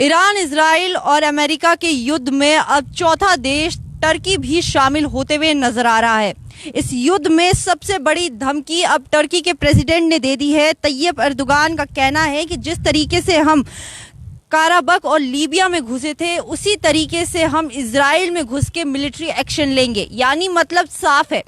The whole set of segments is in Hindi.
ईरान, इजराइल और अमेरिका के युद्ध में अब चौथा देश टर्की भी शामिल होते हुए नजर आ रहा है। इस युद्ध में सबसे बड़ी धमकी अब टर्की के प्रेसिडेंट ने दे दी है। तैयब एर्दोगान का कहना है कि जिस तरीके से हम काराबक और लीबिया में घुसे थे, उसी तरीके से हम इजराइल में घुस के मिलिट्री एक्शन लेंगे। यानी मतलब साफ है,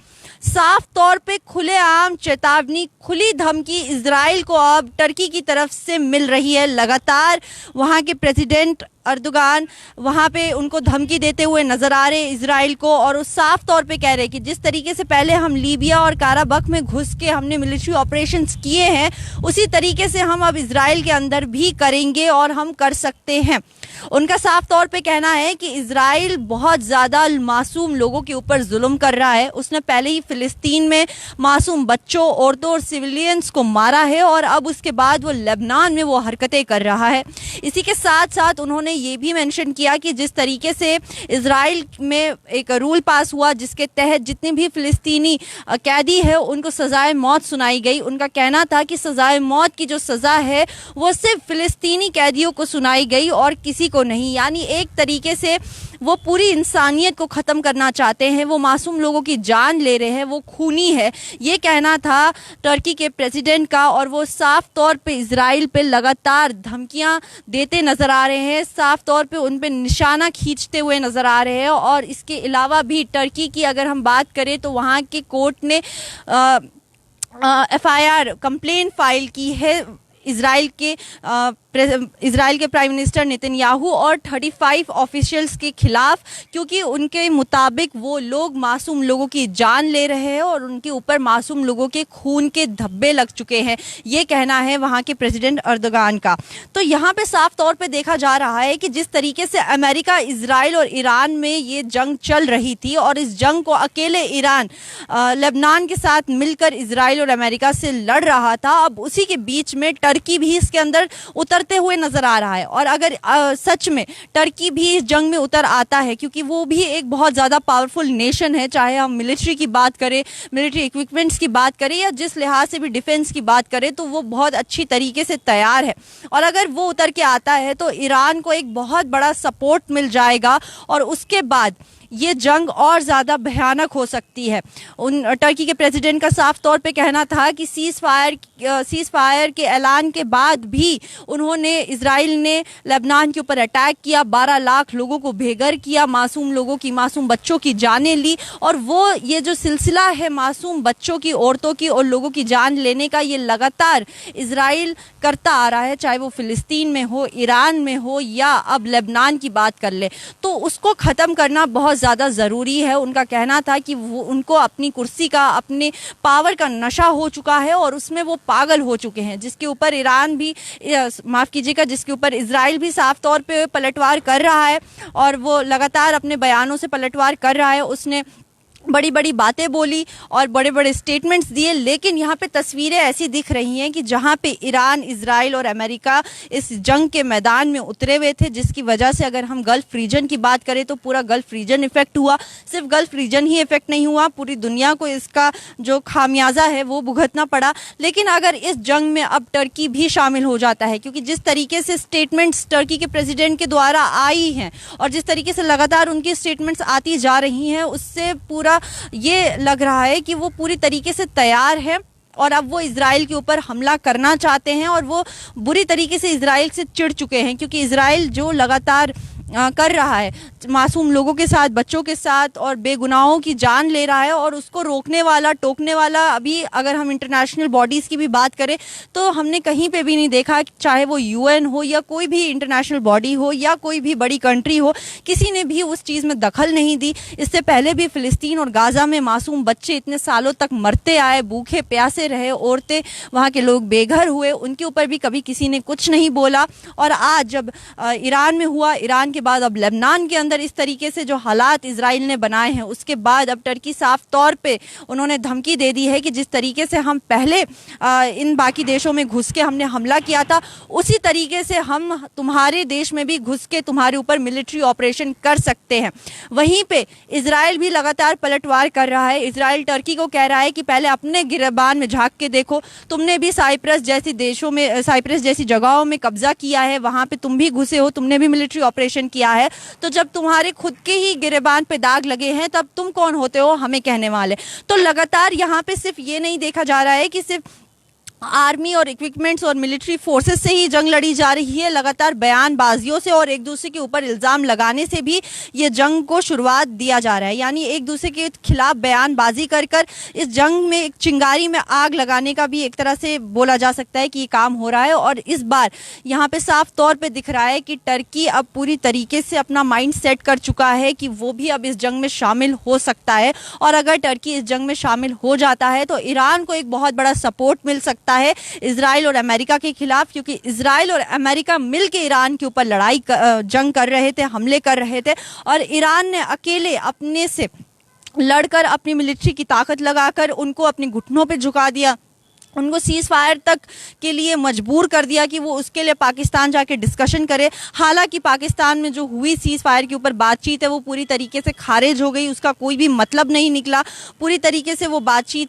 साफ तौर पे खुलेआम चेतावनी, खुली धमकी इजराइल को अब टर्की की तरफ से मिल रही है। लगातार वहां के प्रेसिडेंट एर्दोगान वहां पे उनको धमकी देते हुए नजर आ रहे हैं इजराइल को, और वो साफ तौर पे कह रहे हैं कि जिस तरीके से पहले हम लीबिया और काराबक में घुस के हमने मिलिट्री ऑपरेशंस किए हैं, उसी तरीके से हम अब इजराइल के अंदर भी करेंगे और हम कर सकते हैं। उनका साफ तौर पे कहना है कि इजराइल बहुत ज़्यादा मासूम लोगों के ऊपर जुल्म कर रहा है। उसने पहले ही फिलिस्तीन में मासूम बच्चों, औरतों और सिविलियंस को मारा है, और अब उसके बाद वो लेबनान में वो हरकतें कर रहा है। इसी के साथ साथ उन्होंने ये भी मेंशन किया कि जिस तरीके से इजराइल में एक रूल पास हुआ जिसके तहत जितने भी फिलिस्तीनी कैदी है उनको सजाए मौत सुनाई गई, उनका कहना था कि सजाए मौत की जो सज़ा है वो सिर्फ फिलिस्तीनी कैदियों को सुनाई गई और किसी को नहीं। यानी एक तरीके से वो पूरी इंसानियत को ख़त्म करना चाहते हैं, वो मासूम लोगों की जान ले रहे हैं, वो खूनी है, ये कहना था टर्की के प्रेसिडेंट का। और वो साफ तौर पे इजराइल पे लगातार धमकियां देते नज़र आ रहे हैं, साफ तौर पे उन पे निशाना खींचते हुए नज़र आ रहे हैं। और इसके अलावा भी टर्की की अगर हम बात करें तो वहाँ के कोर्ट ने FIR कंप्लेन फाइल की है इजराइल के प्राइम मिनिस्टर नेतन्याहू और 35 ऑफिशियल्स के खिलाफ, क्योंकि उनके मुताबिक वो लोग मासूम लोगों की जान ले रहे हैं और उनके ऊपर मासूम लोगों के खून के धब्बे लग चुके हैं। ये कहना है वहाँ के प्रेसिडेंट एर्दोगान का। तो यहाँ पे साफ तौर पे देखा जा रहा है कि जिस तरीके से अमेरिका, इजराइल और ईरान में ये जंग चल रही थी और इस जंग को अकेले ईरान लेबनान के साथ मिलकर इजराइल और अमेरिका से लड़ रहा था, अब उसी के बीच में टर्की भी इसके अंदर उतरते हुए नजर आ रहा है। और अगर सच में टर्की भी इस जंग में उतर आता है, क्योंकि वो भी एक बहुत ज़्यादा पावरफुल नेशन है, चाहे हम मिलिट्री की बात करें, मिलिट्री इक्विपमेंट्स की बात करें या जिस लिहाज से भी डिफेंस की बात करें, तो वो बहुत अच्छी तरीके से तैयार है। और अगर वो उतर के आता है तो ईरान को एक बहुत बड़ा सपोर्ट मिल जाएगा और उसके बाद ये जंग और ज़्यादा भयानक हो सकती है। उन टर्की के प्रेसिडेंट का साफ तौर पे कहना था कि सीज़ फायर के ऐलान के बाद भी उन्होंने, इजराइल ने लेबनान के ऊपर अटैक किया, 12 लाख लोगों को बेघर किया, मासूम लोगों की, मासूम बच्चों की जानें ली। और वो ये जो सिलसिला है मासूम बच्चों की, औरतों की और लोगों की जान लेने का, ये लगातार इजराइल करता आ रहा है, चाहे वो फिलिस्तीन में हो, ईरान में हो या अब लेबनान की बात कर ले, तो उसको ख़त्म करना बहुत ज़्यादा ज़रूरी है। उनका कहना था कि वो, उनको अपनी कुर्सी का, अपने पावर का नशा हो चुका है और उसमें वो पागल हो चुके हैं, जिसके ऊपर ईरान भी, माफ़ कीजिएगा, जिसके ऊपर इजराइल भी साफ तौर पे पलटवार कर रहा है और वो लगातार अपने बयानों से पलटवार कर रहा है। उसने बड़ी बड़ी बातें बोली और बड़े बड़े स्टेटमेंट्स दिए, लेकिन यहाँ पे तस्वीरें ऐसी दिख रही हैं कि जहाँ पे ईरान, इजराइल और अमेरिका इस जंग के मैदान में उतरे हुए थे, जिसकी वजह से अगर हम गल्फ़ रीजन की बात करें तो पूरा गल्फ़ रीजन इफ़ेक्ट हुआ। सिर्फ गल्फ़ रीजन ही इफ़ेक्ट नहीं हुआ, पूरी दुनिया को इसका जो खामियाजा है वो भुगतना पड़ा। लेकिन अगर इस जंग में अब टर्की भी शामिल हो जाता है, क्योंकि जिस तरीके से स्टेटमेंट्स टर्की के प्रेसिडेंट के द्वारा आई हैं और जिस तरीके से लगातार उनकी स्टेटमेंट्स आती जा रही हैं, उससे पूरा ये लग रहा है कि वो पूरी तरीके से तैयार है और अब वो इजराइल के ऊपर हमला करना चाहते हैं। और वो बुरी तरीके से इजराइल से चिढ़ चुके हैं, क्योंकि इजराइल जो लगातार कर रहा है मासूम लोगों के साथ, बच्चों के साथ और बेगुनाहों की जान ले रहा है, और उसको रोकने वाला, टोकने वाला, अभी अगर हम इंटरनेशनल बॉडीज़ की भी बात करें तो हमने कहीं पे भी नहीं देखा, चाहे वो UN हो या कोई भी इंटरनेशनल बॉडी हो या कोई भी बड़ी कंट्री हो, किसी ने भी उस चीज़ में दखल नहीं दी। इससे पहले भी फ़िलिस्तीन और गाज़ा में मासूम बच्चे इतने सालों तक मरते आए, भूखे प्यासे रहे, औरतें, वहाँ के लोग बेघर हुए, उनके ऊपर भी कभी किसी ने कुछ नहीं बोला। और आज जब ईरान में हुआ, ईरान के के बाद अब लेबनान के अंदर इस तरीके से जो हालात इजराइल ने बनाए हैं, उसके बाद अब टर्की साफ तौर पे उन्होंने धमकी दे दी है कि जिस तरीके से हम पहले इन बाकी देशों में घुस के हमने हमला किया था, उसी तरीके से हम तुम्हारे देश में भी घुस के तुम्हारे ऊपर मिलिट्री ऑपरेशन कर सकते हैं। वहीं पे इजराइल भी लगातार पलटवार कर रहा है। इजराइल टर्की को कह रहा है कि पहले अपने गिरबान में झांक के देखो, तुमने भी साइप्रस जैसी देशों में, साइप्रस जैसी जगहों में कब्जा किया है, वहां पे तुम भी घुसे हो, तुमने भी मिलिट्री ऑपरेशन किया है, तो जब तुम्हारे खुद के ही गिरबान पे दाग लगे हैं तब तुम कौन होते हो हमें कहने वाले। तो लगातार यहाँ पे सिर्फ ये नहीं देखा जा रहा है कि सिर्फ आर्मी और इक्विपमेंट्स और मिलिट्री फोर्सेस से ही जंग लड़ी जा रही है, लगातार बयानबाजियों से और एक दूसरे के ऊपर इल्ज़ाम लगाने से भी ये जंग को शुरुआत दिया जा रहा है। यानी एक दूसरे के खिलाफ बयानबाजी कर कर इस जंग में एक चिंगारी में आग लगाने का भी एक तरह से बोला जा सकता है कि ये काम हो रहा है। और इस बार यहाँ पे साफ तौर पे दिख रहा है कि टर्की अब पूरी तरीके से अपना माइंड सेट कर चुका है कि वो भी अब इस जंग में शामिल हो सकता है। और अगर टर्की इस जंग में शामिल हो जाता है तो ईरान को एक बहुत बड़ा सपोर्ट मिल सकता है इजराइल और अमेरिका के खिलाफ, क्योंकि इजराइल और अमेरिका मिलकर ईरान के ऊपर जंग कर रहे थे, हमले कर रहे थे, और ईरान ने अकेले अपने से लड़कर अपनी मिलिट्री की ताकत लगाकर उनको अपने घुटनों पे झुका दिया, उनको सीज फायर तक के लिए मजबूर कर दिया कि वो उसके लिए पाकिस्तान जाके डिस्कशन करे। हालांकि पाकिस्तान में जो हुई सीज फायर के ऊपर बातचीत है वो पूरी तरीके से खारिज हो गई, उसका कोई भी मतलब नहीं निकला, पूरी तरीके से वो बातचीत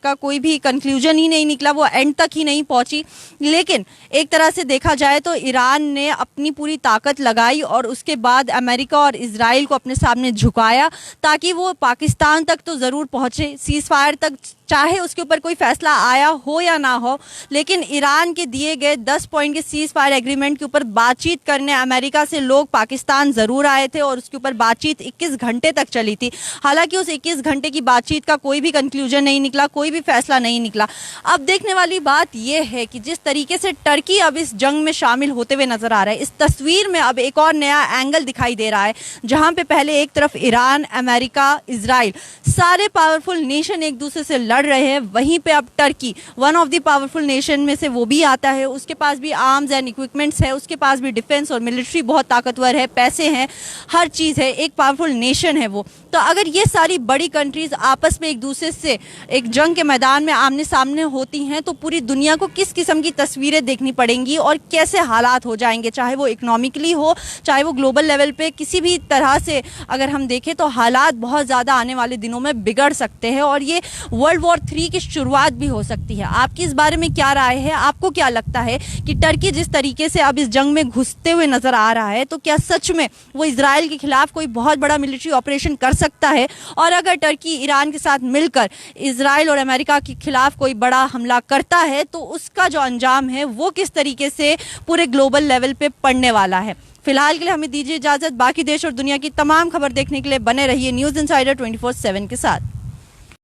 का कोई भी कंक्लूजन ही नहीं निकला, वो एंड तक ही नहीं पहुंची। लेकिन एक तरह से देखा जाए तो ईरान ने अपनी पूरी ताकत लगाई और उसके बाद अमेरिका और इजराइल को अपने सामने झुकाया ताकि वो पाकिस्तान तक तो ज़रूर पहुंचे, सीज फायर तक, चाहे उसके ऊपर कोई फैसला आया हो या ना हो। लेकिन ईरान के दिए गए 10 पॉइंट के सीज फायर एग्रीमेंट के ऊपर बातचीत करने अमेरिका से लोग पाकिस्तान ज़रूर आए थे और उसके ऊपर बातचीत 21 घंटे तक चली थी। हालांकि उस 21 घंटे की बातचीत का कोई भी कंक्लूजन नहीं निकला, कोई भी फैसला नहीं निकला। अब देखने वाली बात यह है कि जिस तरीके से टर्की अब इस जंग में शामिल होते हुए नजर आ रहा है, इस तस्वीर में अब एक और नया एंगल दिखाई दे रहा है, जहां पे पहले एक तरफ ईरान, अमेरिका, इजराइल, सारे पावरफुल नेशन एक दूसरे से लड़ रहे हैं, वहीं पे अब Turkey one of the powerful nation में से वो भी आता है, उसके पास भी आर्म्स एंड इक्विपमेंट्स है, उसके पास भी डिफेंस और मिलिट्री बहुत ताकतवर है, पैसे हैं, हर चीज़ है, एक पावरफुल नेशन है वो। तो अगर ये सारी बड़ी कंट्रीज आपस में एक दूसरे से एक जंग के मैदान में आमने सामने होती हैं तो पूरी दुनिया को किस किस्म की तस्वीरें देखनी पड़ेंगी और कैसे हालात हो जाएंगे, चाहे वो इकोनॉमिकली हो, चाहे वो ग्लोबल लेवल पे, किसी भी तरह से अगर हम देखें तो हालात बहुत ज़्यादा आने वाले दिनों में बिगड़ सकते हैं और ये वर्ल्ड वॉर 3 की शुरुआत भी हो सकती है। आपकी इस बारे में क्या राय है? आपको क्या लगता है कि टर्की जिस तरीके से अब इस जंग में घुसते हुए नजर आ रहा है, तो क्या सच में वो इजराइल के खिलाफ कोई बहुत बड़ा मिलिट्री ऑपरेशन कर सकता है? और अगर टर्की ईरान के साथ मिलकर इजराइल और अमेरिका के खिलाफ कोई बड़ा हमला करता है तो उसका जो अंजाम है वो किस तरीके से पूरे ग्लोबल लेवल पे पड़ने वाला है? फिलहाल के लिए हमें दीजिए इजाजत। बाकी देश और दुनिया की तमाम खबर देखने के लिए बने रहिए न्यूज़ इनसाइडर 24/7 के साथ।